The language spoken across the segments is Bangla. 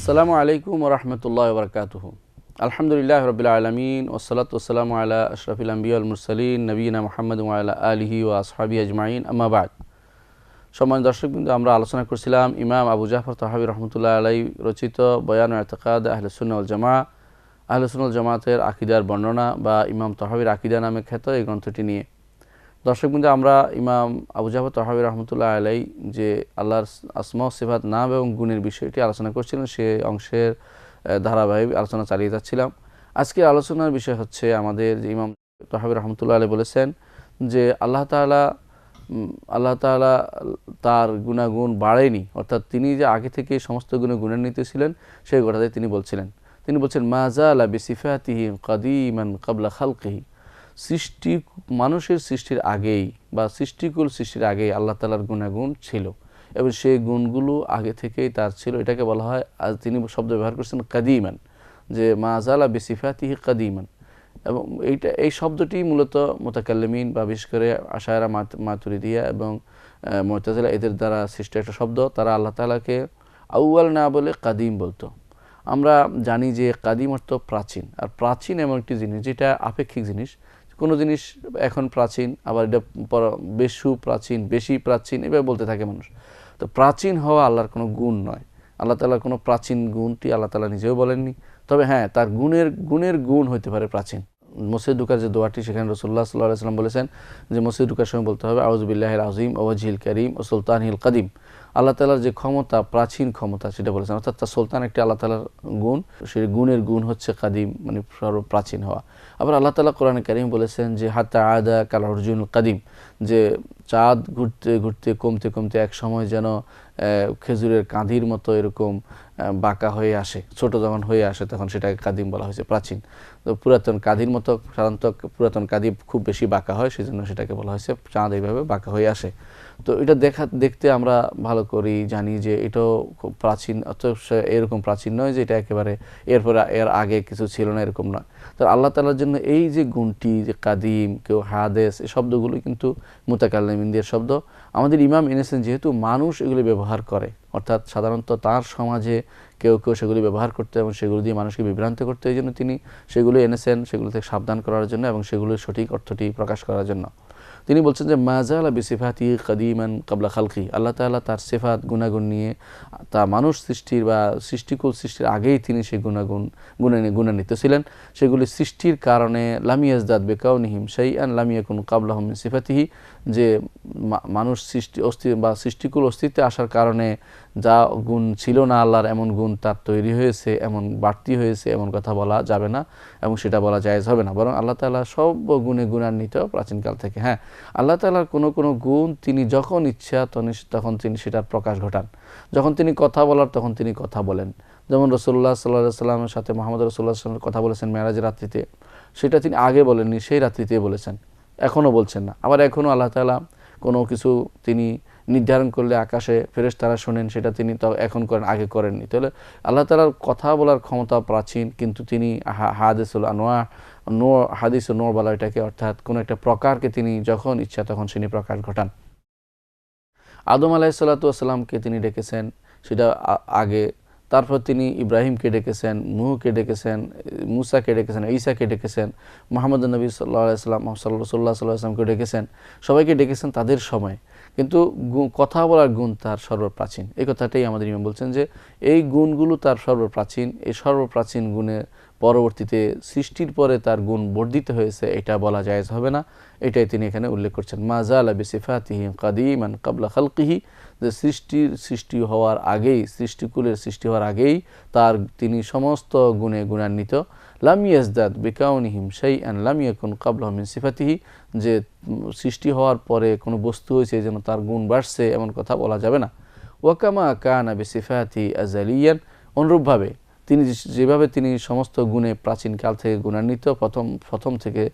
আসসালামু আলাইকুম ওয়া রাহমাতুল্লাহি ওয়া বারাকাতুহু। আলহামদুলিল্লাহি রাব্বিল আলামিন ওয়াসসালাতু ওয়াসসালামু আলা আশরাফিল আম্বিয়া ওয়াল মুরসালিন নবিয়িনা মুহাম্মাদ ওয়া আলা আলিহি ওয়া আসহাবিহি আজমাইন, আম্মা বা'দ। সম্মানিত দর্শকবৃন্দ, আমরা আলোচনা করছিলাম ইমাম আবু জাফর তাহাবী রাহমাতুল্লাহি আলাইহি রচিত বয়ান ও ইতিকাদ আহলে সুন্নাহ ওয়াল জামাআহ, আহলে সুন্নাহ ওয়াল জামাতের আকীদার বর্ণনা বা ইমাম তাহাবীর আকীদা নামে খ্যাত এই গ্রন্থটি নিয়ে। দর্শকবৃন্দ, আমরা ইমাম আবু জাফর তাহাবী রাহমাতুল্লাহি আলাইহি যে আল্লাহর আসমা ও সিফাত নাম এবং গুণের বিষয়টি আলোচনা করছিলেন, সে অংশের ধারাবাহিক আলোচনা চালিয়ে যাচ্ছিলাম। আজকের আলোচনার বিষয় হচ্ছে আমাদের যে ইমাম তাহাবী রাহমাতুল্লাহি আলাইহি বলেছেন যে আল্লাহ তাআলা তার গুণাগুণ বাড়েনি, অর্থাৎ তিনি যে আগে থেকে সমস্ত গুণান্বিত ছিলেন সেই কথাটাই তিনি বলছিলেন। তিনি বলছেন মা যালা বিসিফাতিহি কাদিমান ক্বাবলা খালকিহি, মানুষের সৃষ্টির আগেই বা সৃষ্টিকুল সৃষ্টির আগেই আল্লাহ তাআলার গুণাগুণ ছিল এবং সেই গুণগুলো আগে থেকেই তার ছিল। এটাকে বলা হয়, আজ তিনি শব্দ ব্যবহার করছেন কাদিমান, যে মা যালা বিসিফাতিহি কাদিমান। এবং এই শব্দটি মূলত মুতাকাল্লিমিন বা বিশেষ করে আশায়রা, মাতুরিদিয়া এবং মুতাজিলা এদের দ্বারা সৃষ্ট একটা শব্দ। তারা আল্লাহ তাআলাকে আউয়াল না বলে কাদিম বলতো। আমরা জানি যে কাদিম অর্থ প্রাচীন, আর প্রাচীন এমন একটি জিনিস যেটা আপেক্ষিক জিনিস। কোনো জিনিস এখন প্রাচীন, আবার এটা প্রাচীন, বেশি প্রাচীন, এভাবে বলতে থাকে মানুষ। তো প্রাচীন হওয়া আল্লাহর কোনো গুণ নয়। আল্লাহ তাআলার কোনো প্রাচীন গুণটি আল্লাহ তাআলা নিজেও বলেননি। তবে হ্যাঁ, তার গুণের গুণ হইতে পারে প্রাচীন। মসজিদে ঢোকার যে দোয়াটি, সেখানে রাসূলুল্লাহ সাল্লাল্লাহু আলাইহি ওয়াসাল্লাম বলেছেন যে মসজিদে ঢোকার সময় বলতে হবে আউযু বিল্লাহিল আযীম ওয়া ওয়াজহিল কারীম ওয়া সুলতানিল কাদিম। আল্লাহ তাআলার যে ক্ষমতা, প্রাচীন ক্ষমতা, সেটা বলেছেন। অর্থাৎ তার সুলতান একটি আল্লাহ তাআলার গুণ, সেই গুণের গুণ হচ্ছে কাদিম, মানে সর্বপ্রাচীন হওয়া। আবার আল্লাহ তাআলা কোরআনে কারীম বলেছেন যে হাত্তা আদা কাল উরজুনুল কাদিম, যে চাঁদ ঘুরতে ঘুরতে কমতে কমতে এক সময় যেন খেজুরের কাঁধির মতো এরকম বাঁকা হয়ে আসে, ছোট যখন হয়ে আসে তখন সেটাকে কাদিম বলা হয়েছে, প্রাচীন। তো পুরাতন কাঁধির মতো, সাধারণত পুরাতন কাঁধি খুব বেশি বাঁকা হয়, সেই জন্য সেটাকে বলা হয়েছে চাঁদ এইভাবে বাঁকা হয়ে আসে। তো এটা দেখতে আমরা ভালো করেই জানি যে এটাও খুব প্রাচীন, অথচ এরকম প্রাচীন নয় যে এটা একেবারে এর আগে কিছু ছিল না, এরকম নয়। তো আল্লাহ তাআলার জন্য এই যে গুণটি, যে কাদিম, কেউ হাদেস, এই শব্দগুলো কিন্তু মুতাকাল্লিমিনদের শব্দ। আমাদের ইমাম এনেছেন যেহেতু মানুষ এগুলি ব্যবহার করে, অর্থাৎ সাধারণত তার সমাজে কেউ সেগুলি ব্যবহার করতে এবং সেগুলো দিয়ে মানুষকে বিভ্রান্ত করতে, এই জন্য তিনি সেগুলো এনেছেন, সেগুলো থেকে সাবধান করার জন্য এবং সেগুলোর সঠিক অর্থটি প্রকাশ করার জন্য। তিনি বলছেন যে মা যালা বিসিফাতি কাদিমান ক্বাবলা খালকি, আল্লাহ তাআলা তার সিফাত গুণাগুণ নিয়ে তা মানুষ সৃষ্টির বা সৃষ্টিকুল সৃষ্টির আগেই তিনি সেই গুণান্বিত ছিলেন। সেগুলি সৃষ্টির কারণে লাম ইয়াজদাদ বিকাউনিহিম শাইআন লাম ইয়াকুন ক্বাবলাহুম মিন সিফাতিহি, যে মানুষ সৃষ্টিকুল অস্তিত্বে আসার কারণে যা গুণ ছিল না আল্লাহর, এমন গুণ তার তৈরি হয়েছে, এমন বাড়তি হয়েছে, এমন কথা বলা যাবে না এবং সেটা বলা জায়েজ হবে না। বরং আল্লাহ তাআলা সব গুণে গুণান্বিত প্রাচীনকাল থেকে। হ্যাঁ, আল্লাহ তাআলার কোনো গুণ তিনি যখন ইচ্ছা তখন তিনি সেটার প্রকাশ ঘটান। যখন তিনি কথা বলার তখন তিনি কথা বলেন। যেমন রাসূলুল্লাহ সাল্লাল্লাহু আলাইহি ওয়াসাল্লামের সাথে মুহাম্মদ রাসূলুল্লাহ সাল্লাল্লাহু আলাইহি ওয়াসাল্লাম কথা বলেছেন মেরাজের রাত্রিতে, সেটা তিনি আগে বলেননি, সেই রাত্রিতে বলেছেন, এখনও বলছেন না। আবার এখনও আল্লাহ তাআলা কোনো কিছু তিনি নির্ধারণ করলে আকাশে ফেরেশতারা শোনেন, সেটা তিনি তো এখন করেন, আগে করেননি। তাহলে আল্লাহ তাআলার কথা বলার ক্ষমতা প্রাচীন, কিন্তু তিনি হাদিসুল আনোয়া হাদিসুল নূর বলা এটাকে, অর্থাৎ কোনো একটা প্রকারকে তিনি যখন ইচ্ছা তখন তিনি প্রকাশ ঘটান। আদম আলাইহিসসালাতু ওয়াসসালামকে তিনি ডেকেছেন, সেটা আগে। তারপর তিনি ইব্রাহিমকে ডেকেছেন, নূহকে ডেকেছেন, মুসাকে ডেকেছেন, ঈসাকে ডেকেছেন, মুহাম্মদ নবী সাল্লাল্লাহু আলাইহি ওয়াসাল্লাম রাসূলুল্লাহ সাল্লাল্লাহু আলাইহি ওয়াসাল্লামকে ডেকেছেন। সবাইকে ডেকেছেন তাদের সময়, কিন্তু কথা বলার গুণ তার সর্বপ্রাচীন। এই কথাটাই আমাদের ইমাম বলছেন যে এই গুণগুলো তার সর্বপ্রাচীন। এই সর্বপ্রাচীন গুণে পরবর্তীতে সৃষ্টির পরে তার গুণ বর্ধিত হয়েছে, এটা বলা জায়েজ হবে না। এটাই তিনি এখানে উল্লেখ করছেন, মা যালা বিসিফাতিহি কাদিমান ক্বাবলা খালকিহি, যে সৃষ্টি হওয়ার আগেই, সৃষ্টিকুলের সৃষ্টি হওয়ার আগেই তিনি সমস্ত গুণে গুণান্বিত। লাম ইয়াজদাদ বিকাউনিহিম শাইআন লাম ইয়াকুন ক্বাবলাহুম মিন সিফাতিহি, যে সৃষ্টি হওয়ার পরে কোনো বস্তু হয়েছে যেন তার গুণ বাড়ছে, এমন কথা বলা যাবে না। ওয়া কামা কানা বিসিফাতি আযালিয়ান, অনুরূপভাবে যেভাবে তিনি সমস্ত গুণে প্রাচীনকাল থেকে গুণান্বিত, প্রথম থেকে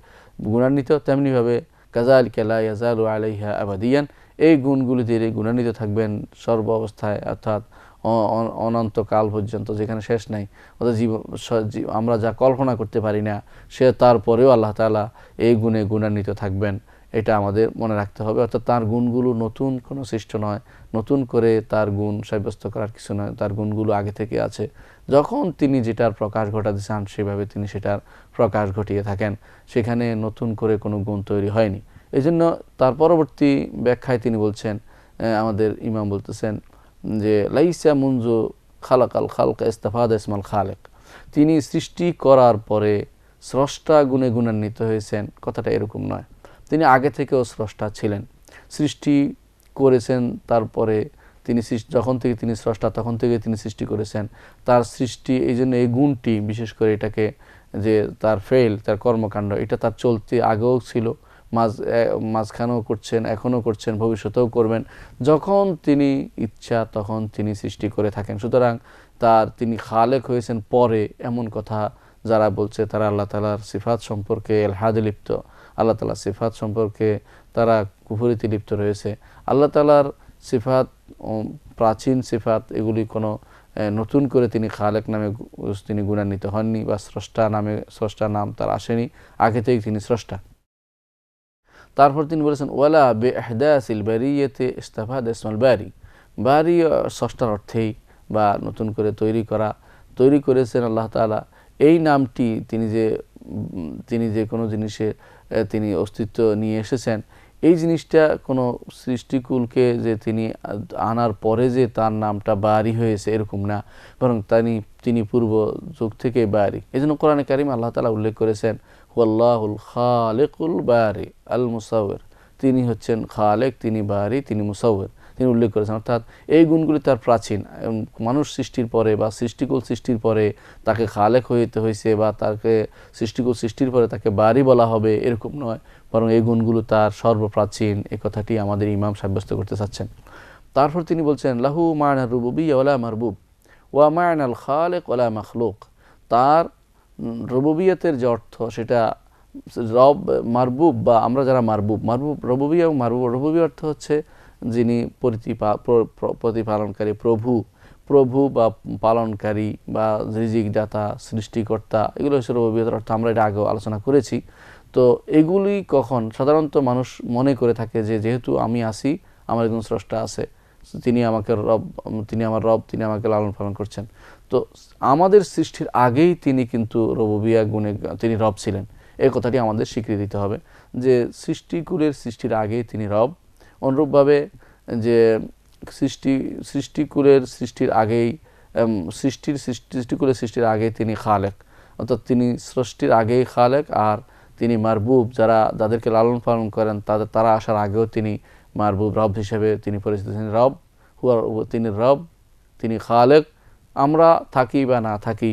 গুণান্বিত, তেমনিভাবে কাযালিকা লা ইয়াজালু আলাইহা আবাদিয়ান, এই গুণগুলি দিয়ে গুণান্বিত থাকবেন সর্ব অবস্থায়, অর্থাৎ অনন্তকাল পর্যন্ত, যেখানে শেষ নাই। অর্থাৎ আমরা যা কল্পনা করতে পারি না, সে তারপরেও আল্লাহ তাআলা এই গুণে গুণান্বিত থাকবেন। এটা আমাদের মনে রাখতে হবে। অর্থাৎ তার গুণগুলো নতুন কোনো সৃষ্ট নয়, নতুন করে তার গুণ সাব্যস্ত করার কিছু নয়, তার গুণগুলো আগে থেকে আছে। যখন তিনি যেটার প্রকাশ ঘটাতে চান সেভাবে তিনি সেটার প্রকাশ ঘটিয়ে থাকেন, সেখানে নতুন করে কোনো গুণ তৈরি হয়নি। এই জন্য তার পরবর্তী ব্যাখ্যায় তিনি বলছেন, আমাদের ইমাম বলতেছেন যে লাইসা মুনজু খালাকাল খালক ইস্তাফাদ ইসমাল খালেক, তিনি সৃষ্টি করার পরে স্রষ্টা গুণে গুণান্বিত হয়েছেন, কথাটা এরকম নয়। তিনি আগে থেকেও স্রষ্টা ছিলেন, সৃষ্টি করেছেন, তারপরে তিনি যখন থেকে তিনি স্রষ্টা তখন থেকে তিনি সৃষ্টি করেছেন। তার সৃষ্টি, এই জন্য এই গুণটি বিশেষ করে এটাকে যে তার ফেল, তার কর্মকাণ্ড, এটা তার চলতে আগেও ছিল, মাঝখানেও করছেন, এখনও করছেন, ভবিষ্যতেও করবেন। যখন তিনি ইচ্ছা তখন তিনি সৃষ্টি করে থাকেন। সুতরাং তিনি খালেক হয়েছেন পরে, এমন কথা যারা বলছে তারা আল্লাহ তাআলার সিফাত সম্পর্কে এলহাদে লিপ্ত, আল্লাহ তাআলার সিফাত সম্পর্কে তারা কুফরিতে লিপ্ত রয়েছে। আল্লাহ তাআলার সিফাত প্রাচীন সিফাত, এগুলি কোনো নতুন করে তিনি খালেক নামে তিনি গুণান্বিত হননি, বা স্রষ্টা নাম তার আসেনি, আগে থেকেই তিনি স্রষ্টা। তারপর তিনি বলেছেন ওয়ালা বে ইহদাসিল বারিয়াতে ইস্তাফাদ ইসমাল বারি, বারি স্রষ্টার অর্থেই বা নতুন করে তৈরি করেছেন আল্লাহ তাআলা। এই নামটি তিনি যে কোনো জিনিসে তিনি অস্তিত্ব নিয়ে এসেছেন, এই জিনিসটা কোনো সৃষ্টিকুলকে যে তিনি আনার পরে যে তার নামটা বারি হয়েছে এরকম না, বরং তিনি পূর্ব যুগ থেকে বারি। এই জন্য কোরআনে কারিম আল্লাহ তাআলা উল্লেখ করেছেন হুয়াল্লাহুল খালিকুল বারি আল মুসাউবির, তিনি হচ্ছেন খালেক, তিনি বারি, তিনি মুসাউবির, তিনি উল্লেখ করেছেন। অর্থাৎ এই গুণগুলি তার প্রাচীন, মানুষ সৃষ্টির পরে বা সৃষ্টিকুল সৃষ্টির পরে তাকে খালেক হইতে হয়েছে, বা তাকে সৃষ্টিকুল সৃষ্টির পরে তাকে বারি বলা হবে এরকম নয়, বরং এই গুণগুলো তার সর্বপ্রাচীন, এই কথাটি আমাদের ইমাম সাব্যস্ত করতে চাচ্ছেন। তারপর তিনি বলছেন লাহু মা'না রুবুবিয়্যা ওয়ালা মারবুব ওয়া মা'নাল খালিক ওয়ালা মাখলুক, তার রুবুবিয়তের যে অর্থ সেটা রব, মারবুব বা আমরা যারা মারবুব রুবুবিয়্যা এবং রুবুবিয়্যা অর্থ হচ্ছে যিনি প্রতিপালনকারী, প্রভু বা পালনকারী বা রিজিক দাতা, সৃষ্টিকর্তা, এগুলো হচ্ছে রুবুবিয়তের অর্থ। আমরা এটা আগেও আলোচনা করেছি। তো এগুলি কখন সাধারণত মানুষ মনে করে থাকে যে যেহেতু আমি আসি, আমার একজন স্রষ্টা আছে, তিনি আমাকে তিনি আমার রব, তিনি আমাকে লালন পালন করছেন। তো আমাদের সৃষ্টির আগেই তিনি কিন্তু রুবুবিয়্যা গুণে তিনি রব ছিলেন, এই কথাটি আমাদের স্বীকৃতি দিতে হবে যে সৃষ্টিকুলের সৃষ্টির আগেই তিনি রব। অনুরূপভাবে যে সৃষ্টিকুলের সৃষ্টির আগেই সৃষ্টিকুলের সৃষ্টির আগেই তিনি খালেক, অর্থাৎ তিনি সৃষ্টির আগেই খালেক, আর তিনি মারবুব, যাদেরকে লালন পালন করেন তারা আসার আগেও তিনি মারবুব, রব হিসেবে তিনি পরিচিত। তিনি রব, তিনি খালেক। আমরা থাকি বা না থাকি,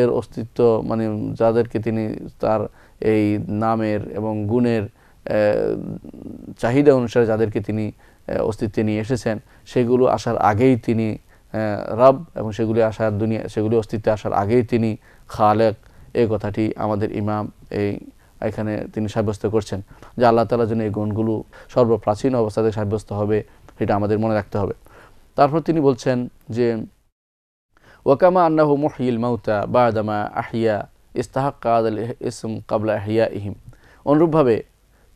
এর অস্তিত্ব মানে যাদেরকে তিনি তার এই নামের এবং গুণের চাহিদা অনুসারে যাদেরকে তিনি অস্তিত্বে নিয়ে এসেছেন, সেগুলো আসার আগেই তিনি রব, এবং সেগুলি অস্তিত্বে আসার আগেই তিনি খালেক। এই কথাটি আমাদের ইমাম এখানে তিনি সাব্যস্ত করছেন যে আল্লাহ তাআলার জন্য এই গুণগুলো সর্বপ্রাচীন অবস্থাতে সাব্যস্ত হবে, এটা আমাদের মনে রাখতে হবে। তারপর তিনি বলছেন যে ওয়াকামা আন্নাহু মুহয়িল মাউতা বা'দামা আহিয়া ইস্তাহাক্কা আল ইসম ক্বাবলা ইহইয়াইহিম, অনুরূপভাবে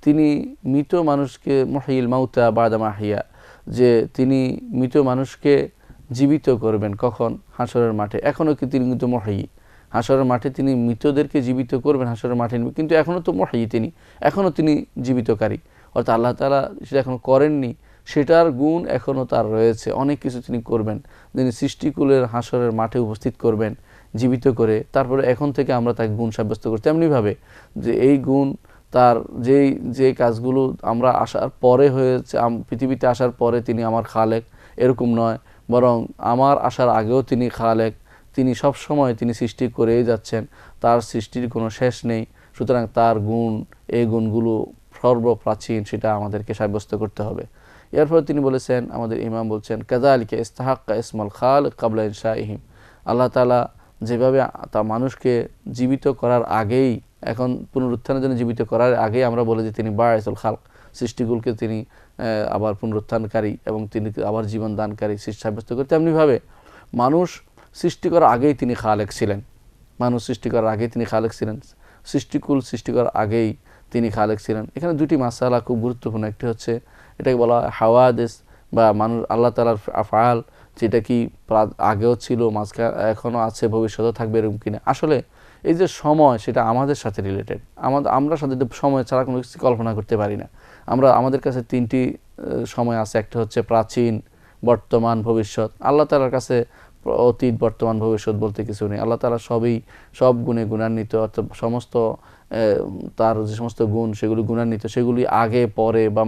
তিনি মৃত মানুষকে মুহয়িল মাউতা বা'দামা আহিয়া, যে তিনি মৃত মানুষকে জীবিত করবেন কখন? হাসরের মাঠে। এখনও কি তিনি কিন্তু মুহয়ি, হাসরের মাঠে তিনি মৃতদেরকে জীবিত করবেন হাসরের মাঠে, কিন্তু এখনও তো মুহয়ি, এখনও তিনি জীবিতকারী। অর্থাৎ আল্লাহ তাআলা সেটা এখনও করেননি, সেটার গুণ এখনও তার রয়েছে, অনেক কিছু তিনি করবেন। তিনি সৃষ্টিকুলের হাসরের মাঠে উপস্থিত করবেন জীবিত করে, তারপরে এখন থেকে আমরা তাকে গুণ সাব্যস্ত করি। তেমনিভাবে যে এই গুণ তার যে কাজগুলো আমরা আসার পরে হয়েছে, পৃথিবীতে আসার পরে তিনি আমার খালেক এরকম নয়, বরং আমার আসার আগেও তিনি খালেক, তিনি সব সময় তিনি সৃষ্টি করেই যাচ্ছেন, তার সৃষ্টির কোনো শেষ নেই। সুতরাং তার গুণ, এই গুণগুলো সর্বপ্রাচীন, সেটা আমাদেরকে সাব্যস্ত করতে হবে। এরপর তিনি বলেছেন, আমাদের ইমাম বলছেন কাযালিকা ইস্তাহাক্কা ইসমাল খালিক ক্বাবলা ইনশাইহিম, আল্লাহ তাআলা যেভাবে তা মানুষকে জীবিত করার আগেই, এখন পুনরুত্থানের জন্য জীবিত করার আগেই আমরা বলে যে তিনি বায়সুল খালক, সৃষ্টিকুলকে তিনি আবার পুনরুত্থানকারী এবং তিনি আবার জীবন দানকারী সাব্যস্ত করে, তেমনিভাবে মানুষ সৃষ্টি করার আগেই তিনি খালেক ছিলেন, সৃষ্টিকুল সৃষ্টি করার আগেই তিনি খালেক ছিলেন। এখানে দুটি মাসালা খুব গুরুত্বপূর্ণ। একটি হচ্ছে এটাকে বলা হয় হাওয়াদিস বা মানুষ আল্লাহ তাআলার আফআল, যেটা কি আগেও ছিল, মাঝখানে এখনও আছে, ভবিষ্যতেও থাকবে এরকম কিনা। আসলে এই যে সময়, সেটা আমাদের সাথে রিলেটেড। আমরা সাথে সময় ছাড়া কোনো কিছু কল্পনা করতে পারি না। আমাদের কাছে তিনটি সময় আছে। একটা হচ্ছে প্রাচীন, বর্তমান, ভবিষ্যৎ। আল্লাহ তাআলার কাছে অতীত, বর্তমান, ভবিষ্যৎ বলতে কিছু নেই। আল্লাহ তাআলা সব গুণে গুণান্বিত, অর্থাৎ সমস্ত তার যে সমস্ত গুণ সেগুলি গুণান্বিত, সেগুলি আগে পরে বা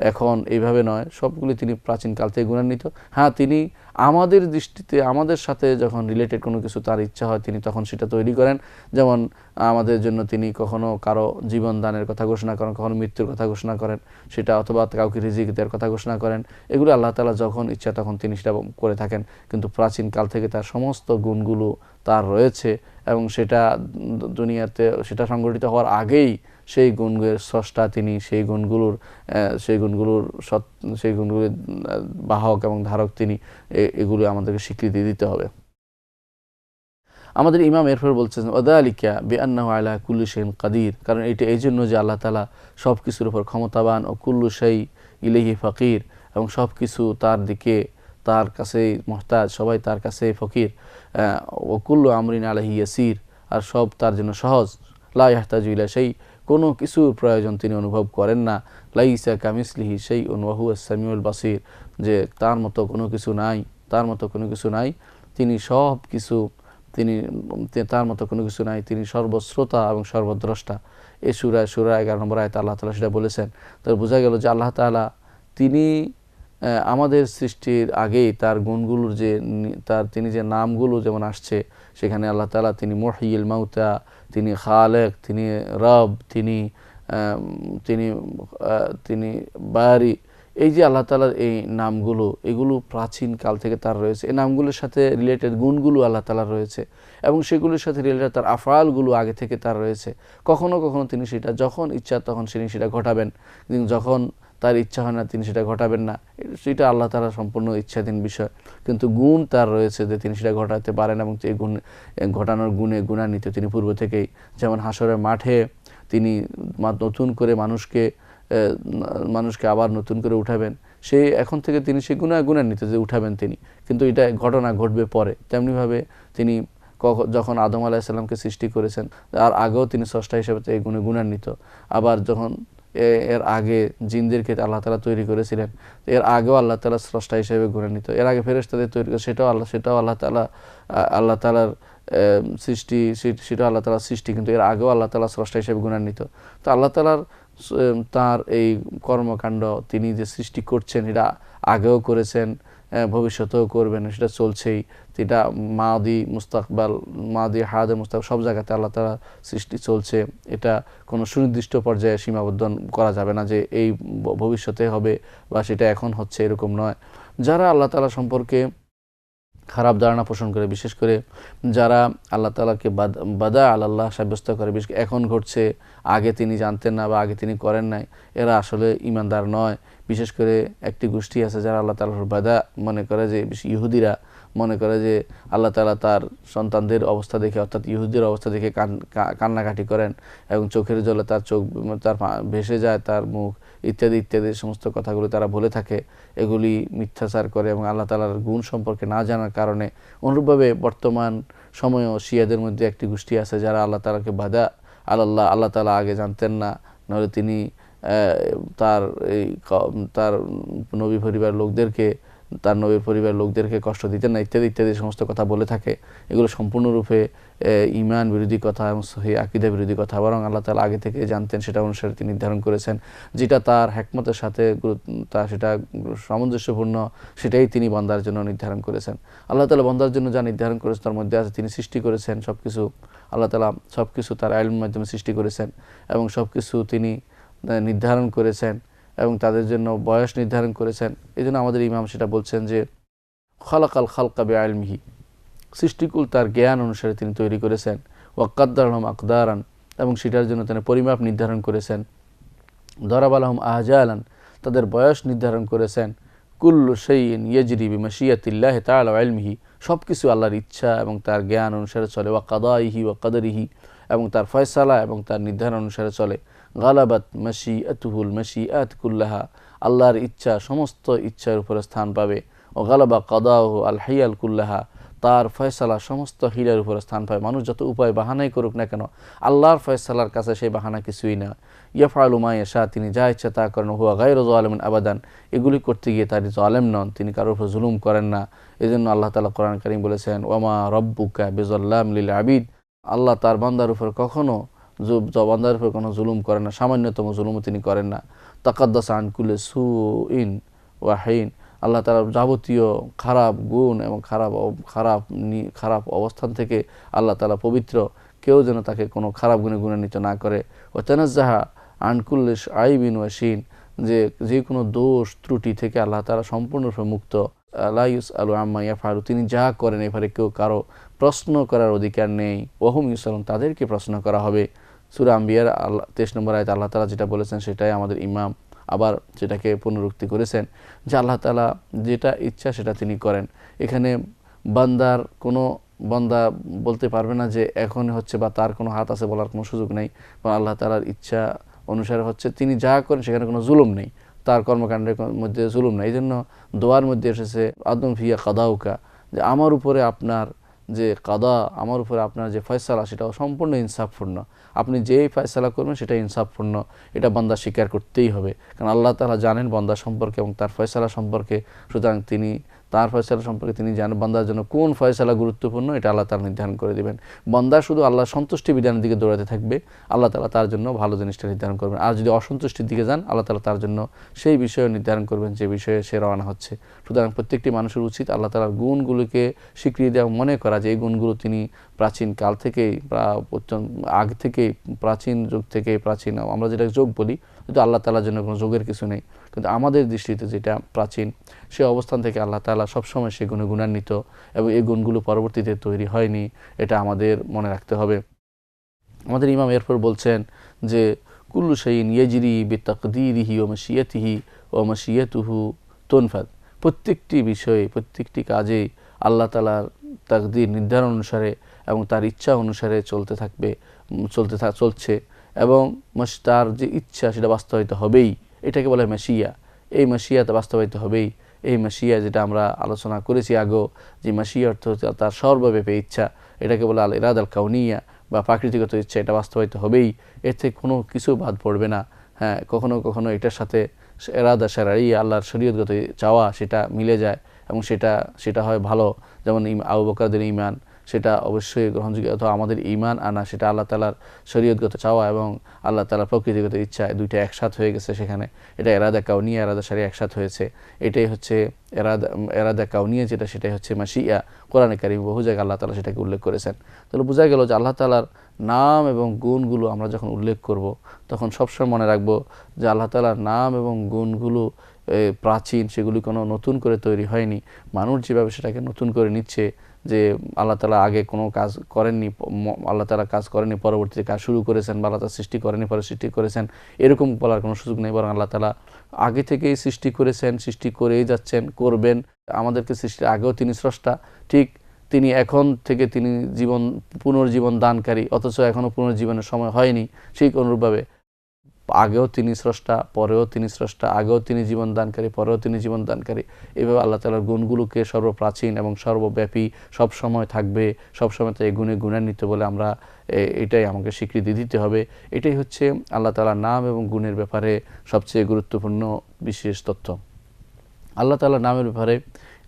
এখন এইভাবে নয়, সবগুলি তিনি প্রাচীনকাল থেকে গুণান্বিত। হ্যাঁ, তিনি আমাদের দৃষ্টিতে আমাদের সাথে যখন রিলেটেড কোনো কিছু তার ইচ্ছা হয়, তিনি তখন সেটা তৈরি করেন। যেমন আমাদের জন্য তিনি কখনো কারো জীবন দানের কথা ঘোষণা করেন, কখনো মৃত্যুর কথা ঘোষণা করেন, সেটা অথবা কাউকে রিজিক দেওয়ার কথা ঘোষণা করেন। এগুলো আল্লাহ তাআলা যখন ইচ্ছা তখন তিনি সেটা করে থাকেন। কিন্তু প্রাচীনকাল থেকে তার সমস্ত গুণগুলো তার রয়েছে এবং সেটা দুনিয়াতে সেটা সংগঠিত হওয়ার আগেই সেই গুণের স্রষ্টা তিনি, সেই গুণগুলোর বাহক এবং ধারক তিনি। এগুলো আমাদেরকে স্বীকৃতি দিতে হবে। আমাদের ইমাম এরপর বলছেন ওয়াযালিকা বিআন্নাহু আলা কুল্লি শাইইন কাদির, কারণ এটা এই জন্য যে আল্লাহ তাআলা সব কিছুর উপর ক্ষমতাবান, ও কুল্লু শাই ইলাইহি ফাকির, এবং সব কিছু তার দিকে, তার কাছেই মুহতাজ, সবাই তার কাছেই ফকির। ও কুল্লু আমরিন আলাইহি ইয়াসির, আর সব তার জন্য সহজ। লা ইয়াহতাজু ইলা শাই, কোনো কিছুর প্রয়োজন তিনি অনুভব করেন না। লাইসা কামিসলিহি শাইউন ওয়া হুয়াস সামিউল বাসির, যে তার মতো কোনো কিছু নাই, তার মতো কোনো কিছু নাই, তিনি সব কিছু, তার মতো কোনো কিছু নাই, তিনি সর্বশ্রোতা এবং সর্বদ্রষ্টা। এই সূরা 11 নম্বর আয়াতে আল্লাহ তাআলা সেটা বলেছেন। তো বোঝা গেল যে আল্লাহ তাআলা তিনি আমাদের সৃষ্টির আগেই তার গুণগুলোর তিনি যে নামগুলো যেমন আসছে সেখানে আল্লাহ তাআলা তিনি মুহয়িল মাউতা, তিনি খালেক, তিনি রব, তিনি বারি। এই যে আল্লাহ তাআলার এই নামগুলো, এগুলো প্রাচীন কাল থেকে তার রয়েছে। এই নামগুলোর সাথে রিলেটেড গুণগুলো আল্লাহ তাআলার রয়েছে এবং সেগুলোর সাথে রিলেটেড তার আফআলগুলো আগে থেকে তার রয়েছে। কখনো কখনো তিনি সেটা যখন ইচ্ছা তখন তিনি সেটা ঘটাবেন, কিন্তু যখন তার ইচ্ছা হয় না তিনি সেটা ঘটাবেন না। সেটা আল্লাহ তাআলার সম্পূর্ণ ইচ্ছাধীন বিষয়। কিন্তু গুণ তার রয়েছে যে তিনি সেটা ঘটাতে পারেন এবং এই গুণ ঘটানোর গুণে গুণান্বিত তিনি পূর্ব থেকেই। যেমন হাসরের মাঠে তিনি নতুন করে মানুষকে আবার নতুন করে উঠাবেন, এখন থেকে তিনি সেই গুণান্বিত যে উঠাবেন তিনি, কিন্তু এটা ঘটনা ঘটবে পরে। তেমনিভাবে তিনি যখন আদম আলাইহিস সালামকে সৃষ্টি করেছেন, আর আগেও তিনি স্রষ্টা হিসেবে এই গুণে গুণান্বিত। আবার যখন এর আগে জিনদেরকে আল্লাহ তাআলা তৈরি করেছিলেন, এর আগেও আল্লাহ তাআলা স্রষ্টা হিসেবে গুণান্বিত। এর আগে ফেরেশতাদের তৈরি করে সেটাও আল্লাহ তাআলার সৃষ্টি, সেটাও আল্লাহ তাআলার সৃষ্টি, কিন্তু এর আগেও আল্লাহ তাআলা স্রষ্টা হিসেবে গুণান্বিত। তো আল্লাহ তাআলার তার এই কর্মকাণ্ড, তিনি যে সৃষ্টি করছেন এটা আগেও করেছেন, ভবিষ্যতেও করবেন, সেটা চলছেই। এটা মাদি মুস্তাকবাল, মাদি হায়াতে মুস্তাকবাল, সব জায়গাতে আল্লাহ তাআলা সৃষ্টি চলছে। এটা কোনো সুনির্দিষ্ট পর্যায়ে সীমাবদ্ধ করা যাবে না যে এই ভবিষ্যতে হবে বা সেটা এখন হচ্ছে, এরকম নয়। যারা আল্লাহ তাআলা সম্পর্কে খারাপ ধারণা পোষণ করে, বিশেষ করে যারা আল্লাহ তাআলাকে বাদা আল্লাহ সাব্যস্ত করে, বিশেষ করে এখন ঘটছে, আগে তিনি জানতেন না বা আগে তিনি করেন নাই, এরা আসলে ঈমানদার নয়। বিশেষ করে একটি গোষ্ঠী আছে যারা আল্লাহ তাআলার বাদা মনে করে, যে ইহুদিরা মনে করে যে আল্লাহ তাআলা তার সন্তানদের অবস্থা দেখে, অর্থাৎ ইহুদির অবস্থা দেখে কান্নাকাটি করেন এবং চোখের জলে তার ভেসে যায় তার মুখ, ইত্যাদি ইত্যাদি সমস্ত কথাগুলো তারা বলে থাকে। এগুলি মিথ্যাচার করে এবং আল্লাহ তাআলার গুণ সম্পর্কে না জানার কারণে। অনুরূপভাবে বর্তমান সময়েও শিয়াদের মধ্যে একটি গোষ্ঠী আছে যারা আল্লাহ তাআলাকে বাদা আল্লাহ তাআলা আগে জানতেন না, নাহলে তিনি তার নবী পরিবার লোকদেরকে কষ্ট দিতেন না, ইত্যাদি ইত্যাদি সমস্ত কথা বলে থাকে। এগুলো সম্পূর্ণরূপে ঈমান বিরোধী কথা এবং সহিহ আকীদা বিরোধী কথা। বরং আল্লাহ তাআলা আগে থেকে জানতেন, সেটা অনুসারে তিনি নির্ধারণ করেছেন, যেটা তার হিকমতের সাথে সেটা সামঞ্জস্যপূর্ণ, সেটাই তিনি বান্দার জন্য নির্ধারণ করেছেন। আল্লাহ তাআলা বান্দার জন্য যা নির্ধারণ করেছেন তার মধ্যে আছে তিনি সৃষ্টি করেছেন সবকিছু। আল্লাহ তাআলা সবকিছু তার ইলমের মাধ্যমে সৃষ্টি করেছেন এবং সবকিছু তিনি নির্ধারণ করেছেন এবং তাদের জন্য বয়স নির্ধারণ করেছেন। এই জন্য আমাদের ইমাম সেটা বলছেন যে খালাকাল খালকা বিইলমিহি, সৃষ্টিকুল তার জ্ঞান অনুসারে তিনি তৈরি করেছেন। ওয়া কাদ্দারাহুম আকদারান, এবং সেটার জন্য তিনি পরিমাপ নির্ধারণ করেছেন। দরাবালাহুম আহজালান, তাদের বয়স নির্ধারণ করেছেন। কুল্লু শাইইন ইয়াজরি বিমাশিয়াতিল্লাহি তাআলা ওয়া ইলমিহি, সব কিছু আল্লাহর ইচ্ছা এবং তার জ্ঞান অনুসারে চলে। ওয়া কাদাইহি ওয়া কাদরিহি, এবং তার ফয়সালা এবং তার নির্ধারণ অনুসারে চলে। গালাবাত মাশিআতুহুল মাশিআত কুল্লাহা, আল্লাহর ইচ্ছা সমস্ত ইচ্ছার উপরে স্থান পাবে। ও গালাবা কাদাহু আল হিয়াল কুল্লাহা, তার ফয়সালা সমস্ত হিলার উপরে স্থান পাবে। মানুষ যত উপায় বাহানাই করুক না কেন, আল্লাহর ফয়সালার কাছে সেই বাহানা কিছুই না। ইয়াফআলু মা ইয়াশা, তিনি যা ইচ্ছা তা করেন। হুয়া গায়রু যালিমিন আবাদান, এগুলি করতে গিয়ে তিনি জালেম নন, তিনি কারোর উপর জুলুম করেন না। এজন্য আল্লাহ তাআলা কোরআন কারীম বলেছেন, ওয়ামা রাব্বুকা বিযাল্লাম লিল আবিদ, আল্লাহ তার বান্দার উপর কখনো বান্দার উপর কোনো জুলুম করেন না, সামান্যতম জুলুমও তিনি করেন না। তাকাদ্দাসা আন কুল্লি সুইন ওয়া হিন, আল্লাহ তাআলার যাবতীয় খারাপ গুণ এবং খারাপ অবস্থান থেকে আল্লাহ তাআলা পবিত্র, কেউ যেন তাকে কোনো খারাপ গুণে গুণান্বিত না করে। ও তানাজ্জাহা আন কুল্লি আইবিন ওয়া শিন, যে কোনো দোষ ত্রুটি থেকে আল্লাহ তাআলা সম্পূর্ণরূপে মুক্ত। লা ইউসআলু আম্মা ইয়াফআলু, তিনি যা করেন এবারে কেউ কারো প্রশ্ন করার অধিকার নেই। ওয়াহুম ইউসআলুন, তাদেরকে প্রশ্ন করা হবে। সূরা আম্বিয়ার 23 নম্বর আয়াতে আল্লাহ তাআলা যেটা বলেছেন সেটাই আমাদের ইমাম আবার সেটাকে পুনরুক্তি করেছেন, যে আল্লাহ তাআলা যেটা ইচ্ছা সেটা তিনি করেন। এখানে বান্দা বলতে পারবে না যে এখন হচ্ছে বা তার কোনো হাত আছে বলার কোনো সুযোগ নেই, বা আল্লাহ তাআলার ইচ্ছা অনুসারে হচ্ছে, তিনি যা করেন সেখানে কোনো জুলুম নেই, তার কর্মকাণ্ডের মধ্যে জুলুম নেই। এই জন্য দোয়ার মধ্যে এসেছে আদম ফিয়া কাদাউকা, যে আমার উপরে আপনার যে কাদা, আমার উপরে আপনার যে ফয়সালা সেটাও সম্পূর্ণ ইনসাফপূর্ণ। আপনি যেই ফয়সালা করবেন সেটা ইনসাফপূর্ণ, এটা বান্দা স্বীকার করতেই হবে। কারণ আল্লাহ তাআলা জানেন বান্দা সম্পর্কে এবং তার ফয়সালা সম্পর্কে, সুতরাং তিনি তার ফয়সালা সম্পর্কে তিনি জানেন বান্দার জন্য কোন ফয়সালা গুরুত্বপূর্ণ, এটা আল্লাহ তাআলা নির্ধারণ করে দেবেন। বান্দা শুধু আল্লাহর সন্তুষ্টি বিধানের দিকে দৌড়াতে থাকবে, আল্লাহ তাআলা তার জন্য ভালো জিনিসটা নির্ধারণ করবেন। আর যদি অসন্তুষ্টির দিকে যান, আল্লাহ তাআলা তার জন্য সেই বিষয়ে নির্ধারণ করবেন যে বিষয়ে সে রওনা হচ্ছে। সুতরাং প্রত্যেকটি মানুষের উচিত আল্লাহ তাআলার গুণগুলোকে স্বীকৃতি দেওয়া, মনে করা যে এই গুণগুলো তিনি প্রাচীন কাল থেকেই, আগে থেকেই, প্রাচীন যুগ থেকে, প্রাচীন আমরা যেটা যোগ বলি, কিন্তু আল্লাহ তাআলার জন্য কোনো যোগের কিছু নেই, কিন্তু আমাদের দৃষ্টিতে যেটা প্রাচীন, সে অবস্থান থেকে আল্লাহ তাআলা সবসময় সেই গুণে গুণান্বিত, এবং এই গুণগুলো পরবর্তীতে তৈরি হয়নি, এটা আমাদের মনে রাখতে হবে। আমাদের ইমাম এরপর বলছেন যে কুল্লু শাইইন ইয়াজরি বিতাকদীরিহি ওয়া মাশিয়াতিহি ওয়া মাশিয়াতুহু তুনফাদ, প্রত্যেকটি বিষয়ে, প্রত্যেকটি কাজেই আল্লাহ তাআলার তাকদীর নির্ধারণ অনুসারে এবং তার ইচ্ছা অনুসারে চলছে, এবং তার যে ইচ্ছা সেটা বাস্তবায়িত হবেই, এটাকে বলে মাশিয়া। এই মাশিয়াতে বাস্তবায়িত হবেই। এই মাশিয়া যেটা আমরা আলোচনা করেছি আগেও, যে মাশিয়া অর্থ হচ্ছে তার সর্বব্যাপী ইচ্ছা, এটাকে বলে আল ইরাদা আল কাউনিয়া বা প্রাকৃতিগত ইচ্ছা, এটা বাস্তবায়িত হবেই, এতে কোনো কিছু বাদ পড়বে না। হ্যাঁ, কখনো কখনো এটার সাথে ইরাদা শারঈয়া, আল্লাহর শরীয়তগত চাওয়া, সেটা মিলে যায় এবং সেটা হয় ভালো। যেমন আবু বকরের ঈমান, সেটা অবশ্যই গ্রহণযোগ্য, অথবা আমাদের ঈমান আনা, সেটা আল্লাহ তাআলার শরীয়তগত চাওয়া এবং আল্লাহ তাআলার প্রকৃতিগত ইচ্ছা, দুইটা একসাথ হয়ে গেছে সেখানে। এটা ইরাদা কাউনিয়া, ইরাদা শারঈয়া একসাথ হয়েছে, এটাই হচ্ছে ইরাদা কাউনিয়া, সেটাই হচ্ছে মাশিয়া। কোরআনে কারীম বহু জায়গায় আল্লাহ তাআলা সেটাকে উল্লেখ করেছেন। তাহলে বোঝা গেল যে আল্লাহ তাআলার নাম এবং গুণগুলো আমরা যখন উল্লেখ করব, তখন সবসময় মনে রাখব যে আল্লাহ তাআলার নাম এবং গুণগুলো প্রাচীন, সেগুলি কোনো নতুন করে তৈরি হয়নি। মানুষ যেভাবে সেটাকে নতুন করে নিচ্ছে, যে আল্লাহ তাআলা আগে কোনো কাজ করেননি, আল্লাহ তাআলা কাজ করেননি, পরবর্তীতে কাজ শুরু করেছেন, বা আল্লাহ তাআলা সৃষ্টি করেননি পরে সৃষ্টি করেছেন, এরকম বলার কোনো সুযোগ নেই। বরং আল্লাহ তাআলা আগে থেকেই সৃষ্টি করেছেন, সৃষ্টি করেই যাচ্ছেন, করবেন। আমাদেরকে সৃষ্টির আগেও তিনি স্রষ্টা, ঠিক তিনি এখন থেকে তিনি পুনর্জীবন দানকারী, অথচ এখনও পুনর্জীবনের সময় হয়নি। ঠিক অনুরূপভাবে আগেও তিনি স্রষ্টা, পরেও তিনি স্রষ্টা, আগেও তিনি জীবন দানকারী, পরেও তিনি জীবন দানকারী। এভাবে আল্লাহ তাআলার গুণগুলোকে সর্বপ্রাচীন এবং সর্বব্যাপী, সবসময় থাকবে, সবসময় তাই গুণে গুণান্বিত বলে আমরা এটাই আমাকে স্বীকৃতি দিতে হবে। এটাই হচ্ছে আল্লাহ তাআলার নাম এবং গুণের ব্যাপারে সবচেয়ে গুরুত্বপূর্ণ বিশেষ তথ্য। আল্লাহ তাআলার নামের ব্যাপারে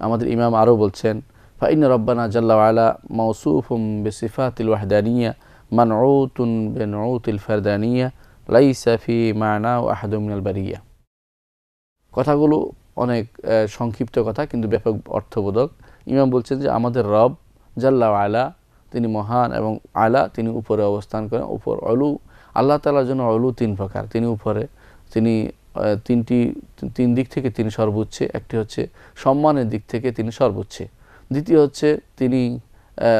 আমাদের ইমাম আরও বলছেন, ফাইন্না রব্বানা জাল্লা ওয়া আলা মাওসুফুম বিসিফাতিল ওয়াহদানিয়া মানউতুন বিনুউতিল ফারদানিয়া লাইসা ফি মা'না আহাদুম মিনাল বারিয়া। কথাগুলো অনেক সংক্ষিপ্ত কথা, কিন্তু ব্যাপক অর্থবোধক। ইমাম বলছেন যে আমাদের রব জাল্লা ওয়া আলা, তিনি মহান, এবং আলা, তিনি উপরে অবস্থান করেন। উপর অলু, আল্লাহ তাআলার জন্য অলু তিন প্রকার। তিনি উপরে, তিনি তিন দিক থেকে তিনি সর্বোচ্চে। একটি হচ্ছে সম্মানের দিক থেকে তিনি সর্বোচ্চে। দ্বিতীয় হচ্ছে তিনি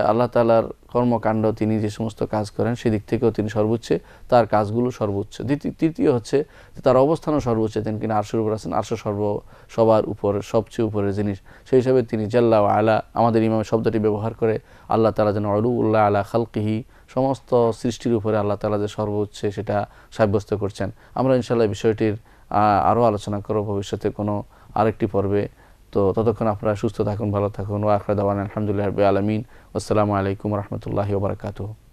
আল্লাহ তাআলার কর্মকাণ্ড, তিনি যে সমস্ত কাজ করেন সেদিক থেকেও তিনি সর্বোচ্চে, তার কাজগুলো সর্বোচ্চ। তৃতীয় হচ্ছে তার অবস্থানও সর্বোচ্চ, তিনি কিনা আরশের উপর আছেন, আরশ সবার উপরে, সবচেয়ে উপরের জিনিস। সেই হিসাবে তিনি জাল্লা ওয়া আলা, আমাদের ইমাম শব্দটি ব্যবহার করে আল্লাহ তাআলা যেন উলুল্লাহ আলা খালকিহি, সমস্ত সৃষ্টির উপরে আল্লাহ তাআলা যে সর্বোচ্চ সেটা সাব্যস্ত করছেন। আমরা ইনশাআল্লাহ বিষয়টির আরও আলোচনা করব ভবিষ্যতে কোনো আরেকটি পর্বে। তো ততক্ষণ আপনারা সুস্থ থাকুন, ভালো থাকুন। ওয়া আখিরু দাওয়ানা আলহামদুলিল্লাহি রাব্বিল আলামিন। আসসালামু আলাইকুম ওয়া রাহমাতুল্লাহি ওয়া বারাকাতুহু।